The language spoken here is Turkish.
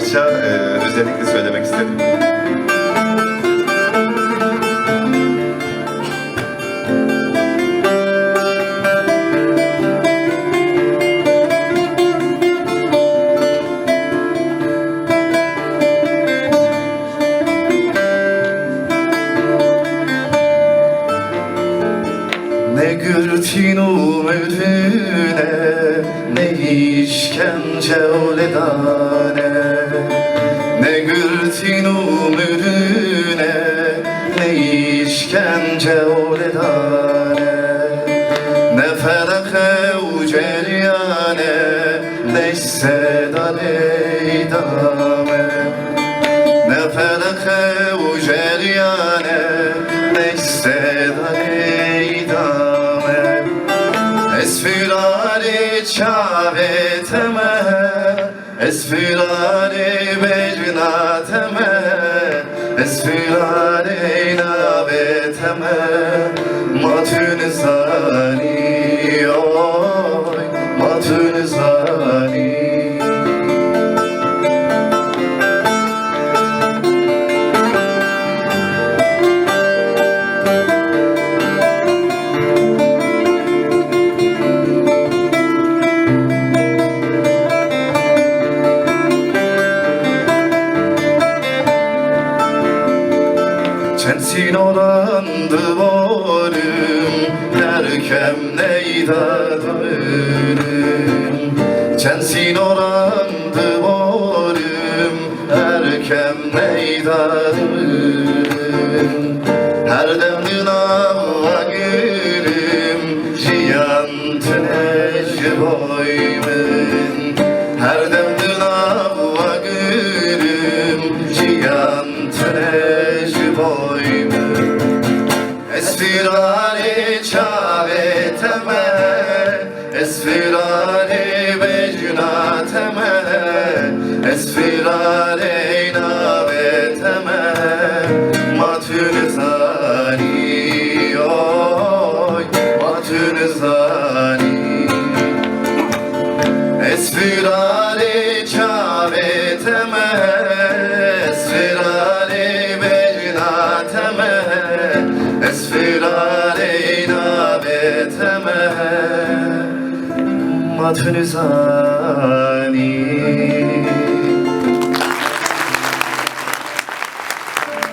aldıkça özellikle söylemek istedim. Ne gürtinu ödüne, ne işkence oledane. Ne gürtinu ödüne, ne işkence oledane. Ne felake uceriyane, ne sedale idame. Ne felake uceriyane, ne sedale idame. Esfirari çaveteme, esfirari bejnateme, esfirari naveteme, matün zani, oy, matün zani. Sensin olandı varım, derkem neydadarım. Sensin olandı varım, derkem neydadarım. Her demdin avva gülüm, jiyan tünej boymun. Her demdin avva gülüm, jiyan tünej boymun. Esfirari çaveteme, esfirari bejnateme, esfirari naveteme, matün zani, oy, matün zani. Esfirari çaveteme, esfirari bejnateme, esfirari naveteme, matün zani.